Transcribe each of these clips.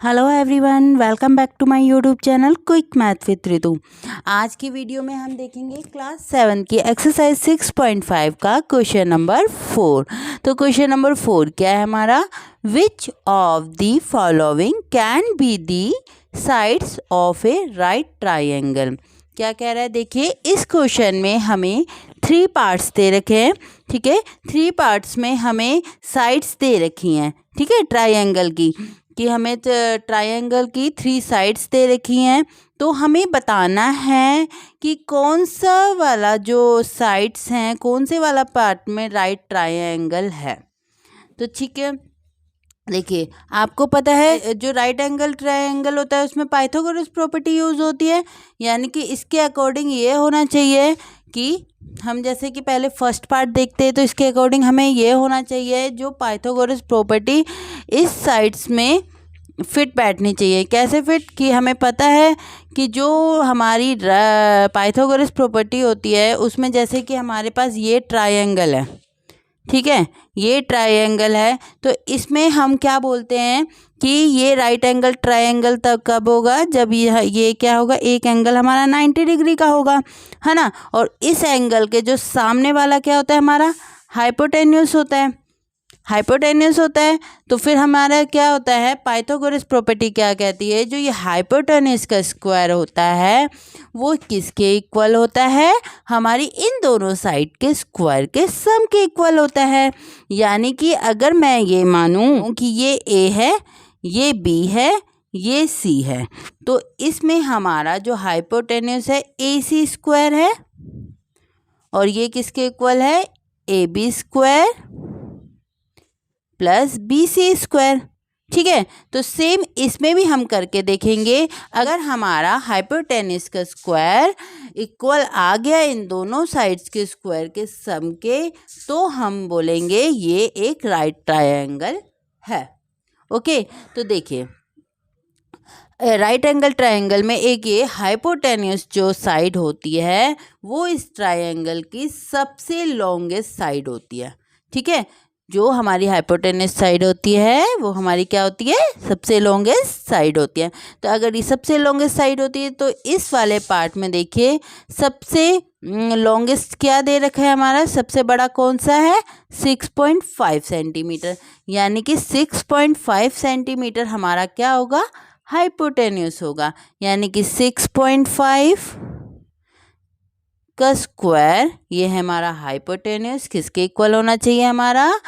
Hello everyone, welcome back to my YouTube channel quick math with Ritu. आज की video में हम देखेंगे क्लास 7 की एक्सरसाइज 6.5 का क्वेश्चन नंबर 4। तो क्वेश्चन नंबर 4 क्या है हमारा, which of the following can be the sides of A right triangle. क्या कह रहा है, देखिए इस क्वेश्चन में हमें 3 पार्ट्स दे रखे हैं। ठीक है, 3 पार्ट्स में हमें साइड्स दे रखी हैं। ठीक है, ट्राइंगल की कि हमें ट्रायंगल की 3 साइड्स दे रखी हैं। तो हमें बताना है कि कौन सा वाला जो साइड्स हैं, कौन से वाला पार्ट में राइट ट्रायंगल है। तो ठीक है, देखिए आपको पता है जो राइट एंगल ट्रायंगल होता है उसमें पाइथागोरस प्रॉपर्टी यूज़ होती है। यानी कि इसके अकॉर्डिंग ये होना चाहिए कि हम जैसे कि पहले फर्स्ट पार्ट देखते हैं, तो इसके अकॉर्डिंग हमें ये होना चाहिए जो पाइथागोरस प्रॉपर्टी इस साइड्स में फिट बैठनी चाहिए। कैसे फिट, कि हमें पता है कि जो हमारी पाइथागोरस प्रॉपर्टी होती है उसमें जैसे कि हमारे पास ये ट्रायंगल है। ठीक है, ये ट्रायंगल है, तो इसमें हम क्या बोलते हैं कि ये राइट एंगल ट्रायंगल तब कब होगा, जब ये क्या होगा, एक एंगल हमारा 90 डिग्री का होगा, है ना। और इस एंगल के जो सामने वाला क्या होता है हमारा, हाइपोटेन्यूस होता है। हाइपोटेन्यूस होता है तो फिर हमारा क्या होता है, पाइथागोरस प्रॉपर्टी क्या कहती है, जो ये हाइपोटेन्यूस का स्क्वायर होता है वो किसके इक्वल होता है, हमारी इन दोनों साइड के स्क्वायर के सम के इक्वल होता है। यानी कि अगर मैं ये मानूं कि ये ए है, ये बी है, ये सी है, तो इसमें हमारा जो हाइपोटेन्यूस है ए सी स्क्वायर है और ये किसके इक्वल है, A B square plus B C square. ठीक है, तो सेम इसमें भी हम करके देखेंगे। अगर हमारा हाइपोटेन्यूस का स्क्वायर इक्वल आ गया इन दोनों साइड्स के स्क्वायर के सम के, तो हम बोलेंगे ये एक राइट ट्रायंगल है। ओके, तो देखिए राइट एंगल ट्रायंगल में एक ये हाइपोटेन्यूस जो साइड होती है वो इस ट्रायंगल की सबसे लॉन्गेस्ट साइड होती है। ठीक है, जो हमारी हाइपोटेन्यूस साइड होती है वो हमारी क्या होती है, सबसे लॉन्गेस्ट साइड होती है। तो अगर ये सबसे लॉन्गेस्ट साइड होती है तो इस वाले पार्ट में देखिए सबसे लॉन्गेस्ट क्या दे रखा है हमारा, सबसे बड़ा कौन सा है, 6.5 सेंटीमीटर। यानी कि 6.5 सेंटीमीटर हमारा क्या होगा, हाइपोटेन्यूस होगा। यानी कि 6.5 का स्क्वायर, ये है हमारा हाइपोटेन्यूस, किसके इक्वल होना चाहिए हमारा,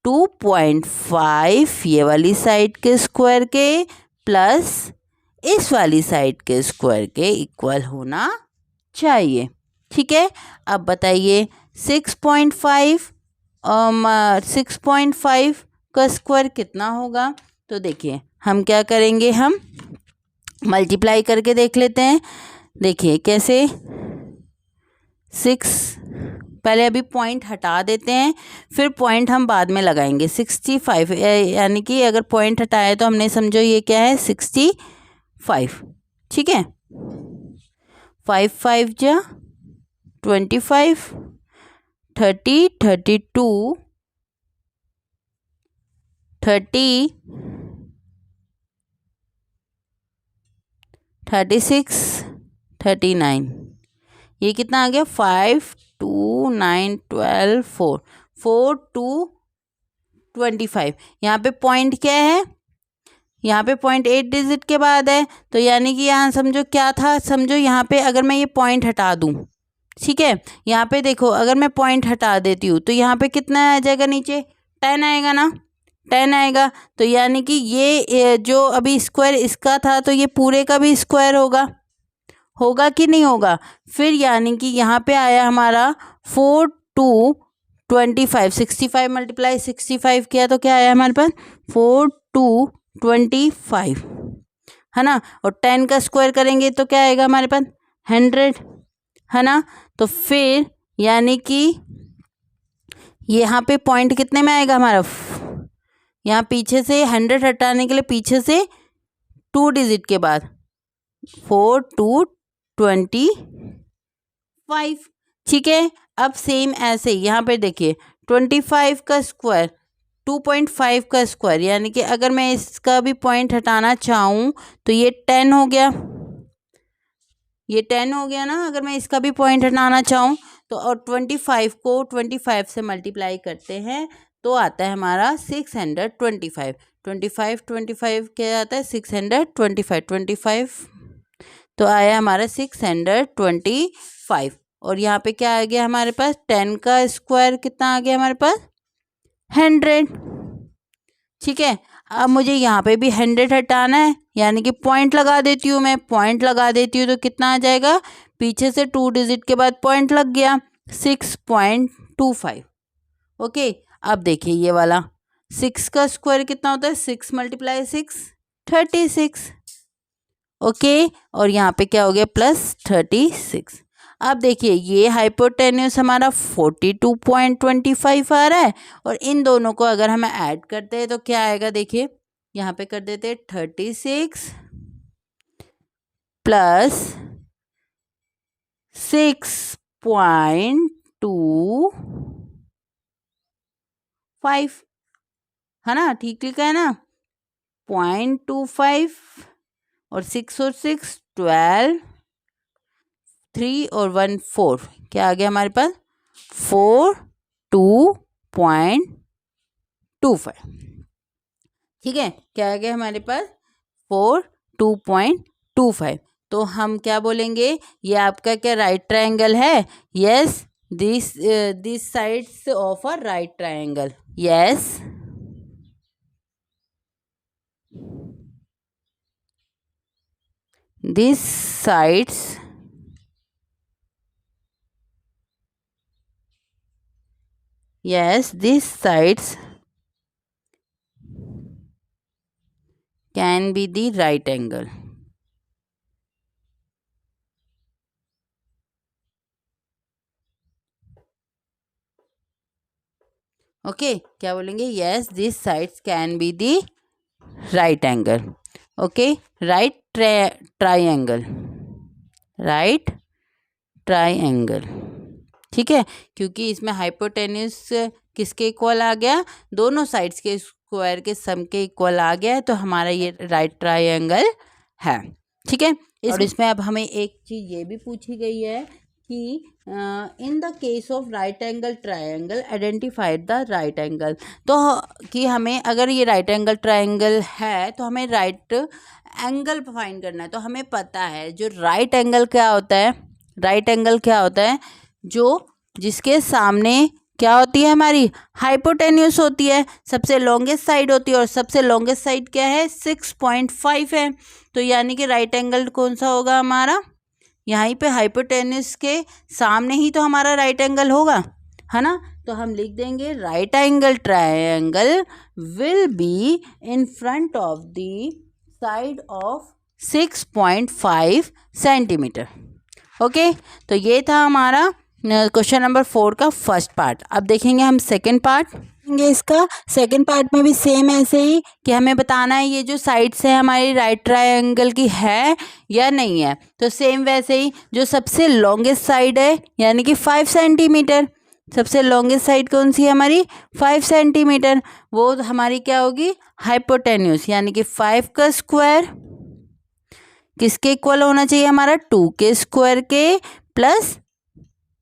2.5 ये वाली साइड के स्क्वायर के प्लस इस वाली साइड के स्क्वायर के इक्वल होना चाहिए। ठीक है, अब बताइए 6.5 का स्क्वायर कितना होगा। तो देखिए हम क्या करेंगे, हम मल्टीप्लाई करके देख लेते हैं। देखिए कैसे, 6 पहले अभी पॉइंट हटा देते हैं, फिर पॉइंट हम बाद में लगाएंगे। 65 यानी कि अगर पॉइंट हटाए तो हमने समझो ये क्या है, 65। ठीक है, 5 5 जा 25, 30 32 30 36 39, ये कितना आ गया, 5 2 9 12 4 4 2 25। यहाँ पे पॉइंट क्या है, यहाँ पे पॉइंट 8 डिजिट के बाद है। तो यानी कि यहाँ समझो क्या था, समझो यहाँ पे अगर मैं ये पॉइंट हटा दूँ, ठीक है, यहाँ पे देखो अगर मैं पॉइंट हटा देती हूँ तो यहाँ पे कितना आ जाएगा, नीचे 10 आएगा ना, 10 आएगा। तो यानी कि ये जो अभी स्क्वायर इसका था तो ये पूरे का भी स्क्वायर होगा कि नहीं होगा। फिर यानी कि यहाँ पे आया हमारा 4 2 25, 65 मल्टीप्लाई 65 किया तो क्या आया हमारे पास, 4 2 25, है ना। और 10 का स्क्वायर करेंगे तो क्या आएगा हमारे पास, 100, है ना। तो फिर यानी कि यहाँ पे पॉइंट कितने में आएगा हमारा, यहाँ पीछे से 100 हटाने के लिए पीछे से 2 डिजिट के बाद 4 2 25। ठीक है, अब सेम ऐसे यहाँ पे देखिए 25 का स्क्वायर 2.5 का स्क्वायर, यानी कि अगर मैं इसका भी पॉइंट हटाना चाहूँ तो ये 10 हो गया, ये 10 हो गया ना, अगर मैं इसका भी पॉइंट हटाना चाहूँ तो। और 25 को 25 से मल्टीप्लाई करते हैं तो आता है हमारा 625। 25 क्या आता है 625, 25 तो आया हमारा 625। और यहाँ पे क्या आ गया हमारे पास, 10 का स्क्वायर कितना आ गया हमारे पास 100। ठीक है, अब मुझे यहाँ पे भी 100 हटाना है, यानी कि पॉइंट लगा देती हूँ, मैं पॉइंट लगा देती हूँ तो कितना आ जाएगा, पीछे से 2 डिजिट के बाद पॉइंट लग गया 6.25। ओके, अब देखिए ये वाला 6 का स्क्वायर कितना होता है, 6 × 6 36। ओके, और यहाँ पे क्या हो गया प्लस 36। अब देखिए ये हाइपोटेन्यूस हमारा 42.25 आ रहा है, और इन दोनों को अगर हम ऐड करते हैं तो क्या आएगा, देखिए यहाँ पे कर देते हैं 36 प्लस 6.25, है ना, ठीक लिखा है ना, 0.25 और 6 और 6 12, 3 और 1 4, क्या आ गया हमारे पास 42.25। ठीक है, क्या आ गया हमारे पास 42.25। तो हम क्या बोलेंगे, ये आपका क्या राइट ट्रायंगल है, yes this sides of a right triangle, yes this sides can be the right angle. Okay, क्या बोलेंगे, yes this sides can be the right angle. Okay, right triangle, right triangle. ठीक है, क्योंकि इसमें hypotenuse किसके equal आ गया, दोनों sides के स्क्वायर के सम के इक्वल आ गया है, तो हमारा ये राइट ट्रायंगल है। ठीक है, और इसमें अब हमें एक चीज़ ये भी पूछी गई है कि in the case of right angle triangle identified the right angle. तो कि हमें अगर ये राइट एंगल ट्रायंगल है तो हमें राइट एंगल फाइंड करना है। तो हमें पता है जो राइट एंगल क्या होता है, राइट एंगल क्या होता है, जो जिसके सामने क्या होती है हमारी हाइपोटेन्यूस होती है, सबसे लॉन्गेस्ट साइड होती है, और सबसे लॉन्गेस्ट साइड क्या है 6.5 है। तो यानी कि राइट एंगल कौन सा होगा हमारा, यहीं पे हाइपोटेन्यूस के सामने ही तो हमारा राइट एंगल होगा, है ना। तो हम लिख देंगे right angle triangle will be in front of the side of 6.5 centimetre. Okay, तो ये था हमारा क्वेश्चन नंबर 4 का फर्स्ट पार्ट। अब देखेंगे हम सेकंड पार्ट। इसका सेकंड पार्ट में भी सेम ऐसे ही कि हमें बताना है ये जो साइड्स है हमारी राइट ट्रायंगल की है या नहीं है। तो सेम वैसे ही जो सबसे लॉन्गेस्ट साइड है यानी कि 5 सेंटीमीटर, सबसे लॉन्गेस्ट साइड कौन सी है हमारी 5 सेंटीमीटर, वो हमारी क्या होगी हाइपोटेन्यूस, यानी कि 5 का स्क्वायर किसके इक्वल होना चाहिए हमारा 2 के स्क्वायर के प्लस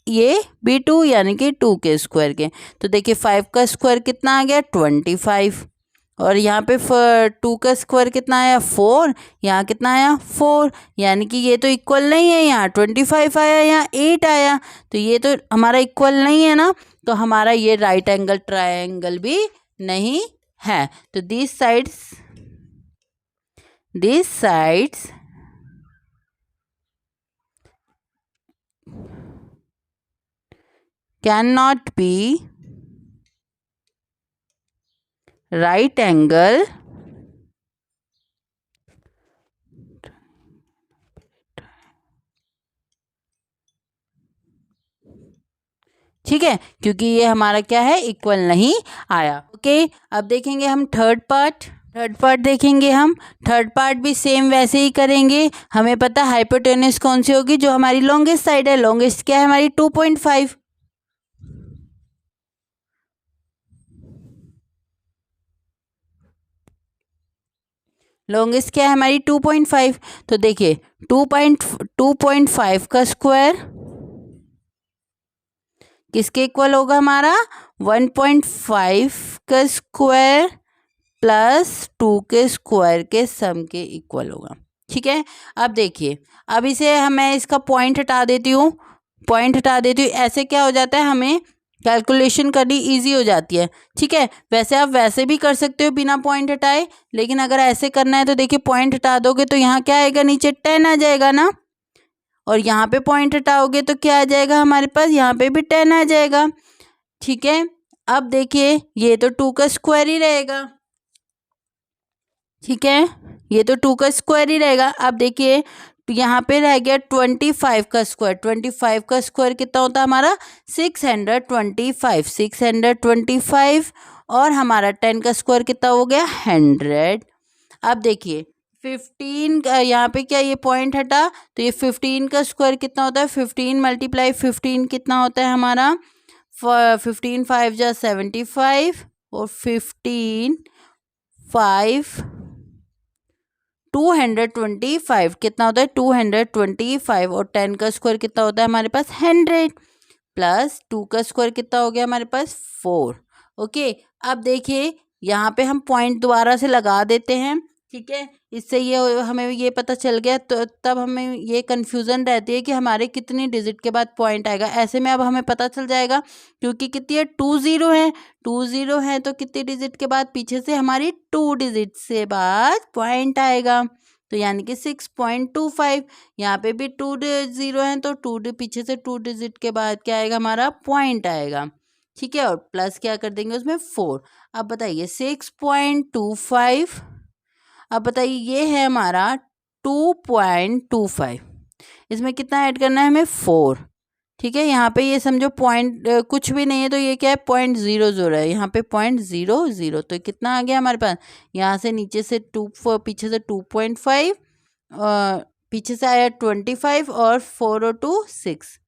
ये भी 2 यानी कि 2 के स्क्वायर के। तो देखिए 5 का स्क्वायर कितना आ गया 25, और यहाँ पे 2 का स्क्वायर कितना आया 4, यहाँ कितना आया 4, यानी कि ये तो इक्वल नहीं है, यहाँ 25 आया, यहाँ 8 आया, तो ये तो हमारा इक्वल नहीं है ना। तो हमारा ये राइट एंगल ट्रायंगल भी नहीं है। तो this sides cannot be right angle ठीक है, क्योंकि ये हमारा क्या है इक्वल नहीं आया। ओके, अब देखेंगे हम थर्ड पार्ट देखेंगे हम। थर्ड पार्ट भी सेम वैसे ही करेंगे। हमें पता है हाइपोटेन्यूस कौन सी होगी, जो हमारी लॉन्गेस्ट साइड है। लॉन्गेस्ट क्या है हमारी 2.5, लॉन्गेस्ट क्या है हमारी 2.5। तो देखिए 2.5 का स्क्वायर किसके इक्वल होगा हमारा 1.5 का स्क्वायर प्लस 2 के स्क्वायर के सम के इक्वल होगा। ठीक है, अब देखिए, अब इसे मैं इसका पॉइंट हटा देती हूँ, ऐसे क्या हो जाता है, हमें कैलकुलेशन करनी इजी हो जाती है। ठीक है, वैसे आप वैसे भी कर सकते हो बिना पॉइंट हटाए, लेकिन अगर ऐसे करना है तो देखिए पॉइंट हटा दोगे तो यहाँ क्या आएगा, नीचे 10 आ जाएगा ना, और यहाँ पे पॉइंट हटाओगे तो क्या आ जाएगा हमारे पास, यहाँ पे भी 10 आ जाएगा। ठीक है, अब देखिए ये तो 2 का स्क्वायर ही रहेगा। ठीक है, ये तो 2 का स्क्वायर ही रहेगा। अब देखिए यहाँ पे रह गया 25 का स्क्वायर। 25 का स्क्वायर कितना होता है हमारा 625 और हमारा 10 का स्क्वायर कितना हो गया 100। अब देखिए 15 का यहाँ पे क्या ये पॉइंट हटा तो ये 15 का स्क्वायर कितना होता है 15 × 15 कितना होता है हमारा 15 5 जा 75 और 15 5 225 कितना होता है 225 और 10 का स्क्वायर कितना होता है हमारे पास 100 प्लस 2 का स्क्वायर कितना हो गया हमारे पास 4। ओके, अब देखिए यहाँ पे हम पॉइंट दोबारा से लगा देते हैं। ठीक है, इससे ये हमें ये पता चल गया, तो तब हमें ये कन्फ्यूज़न रहती है कि हमारे कितनी डिजिट के बाद पॉइंट आएगा। ऐसे में अब हमें पता चल जाएगा क्योंकि कितनी है 2 0 है, 2 0 है तो कितनी डिजिट के बाद पीछे से हमारी 2 डिजिट से बाद पॉइंट आएगा, तो यानी कि 6.25। यहाँ पे भी 2 0 है तो 2 पीछे से 2 डिजिट के बाद क्या आएगा हमारा पॉइंट आएगा। ठीक है, और प्लस क्या कर देंगे उसमें 4। अब बताइए 6.25, अब बताइए ये है हमारा 2.25, इसमें कितना ऐड करना है हमें 4। ठीक है, यहाँ पे ये समझो पॉइंट कुछ भी नहीं है तो ये क्या है 0.00 है, यहाँ पे 0.00, तो कितना आ गया हमारे पास, यहाँ से नीचे से 2 पीछे से 2.5 पीछे से आया 25 और 4 और 2 6।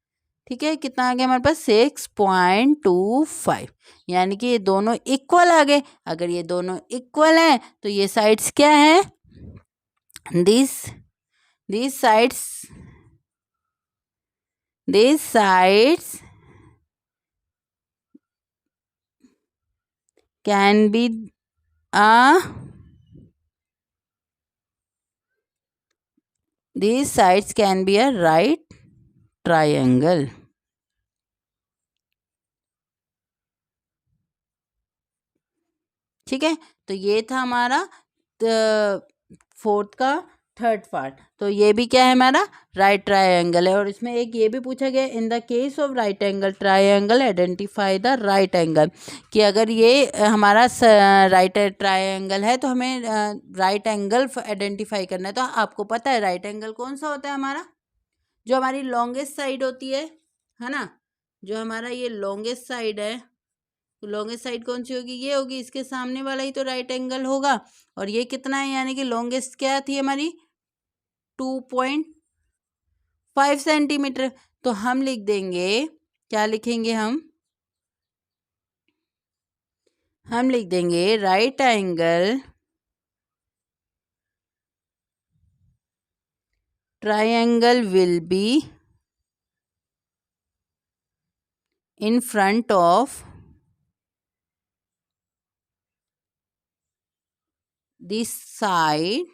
ठीक है, कितना आ गया हमारे पास 6.25, यानी कि ये दोनों इक्वल आ गए। अगर ये दोनों इक्वल हैं तो ये साइड्स क्या है, these sides can be a right triangle। ठीक है, तो ये था हमारा 4th का 3rd पार्ट। तो ये भी क्या है हमारा राइट ट्रायंगल है, और इसमें एक ये भी पूछा गया in the case of right angle triangle identify the right angle, कि अगर ये हमारा राइट ट्रायंगल है तो हमें राइट एंगल आइडेंटिफाई करना है। तो आपको पता है राइट एंगल कौन सा होता है हमारा, जो हमारी लॉन्गेस्ट साइड होती है ना, जो हमारा ये लॉन्गेस्ट साइड है, तो लॉन्गेस्ट साइड कौन सी होगी, ये होगी, इसके सामने वाला ही तो राइट एंगल होगा। और ये कितना है, यानी कि लॉन्गेस्ट क्या थी हमारी 2.5 सेंटीमीटर। तो हम लिख देंगे, क्या लिखेंगे हम लिख देंगे right angle triangle will be in front of the side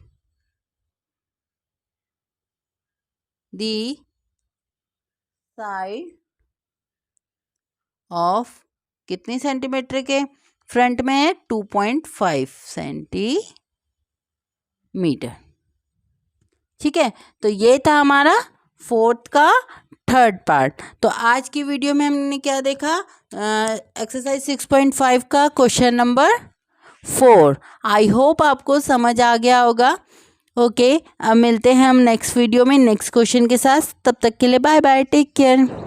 of कितनी सेंटीमीटर के फ्रंट में है 2.5 सेंटीमीटर। ठीक है, तो ये था हमारा 4th का 3rd पार्ट। तो आज की वीडियो में हमने क्या देखा, एक्सरसाइज 6.5 का क्वेश्चन नंबर 4। आई होप आपको समझ आ गया होगा। ओके, अब मिलते हैं हम नेक्स्ट वीडियो में नेक्स्ट क्वेश्चन के साथ। तब तक के लिए बाय बाय, टेक केयर।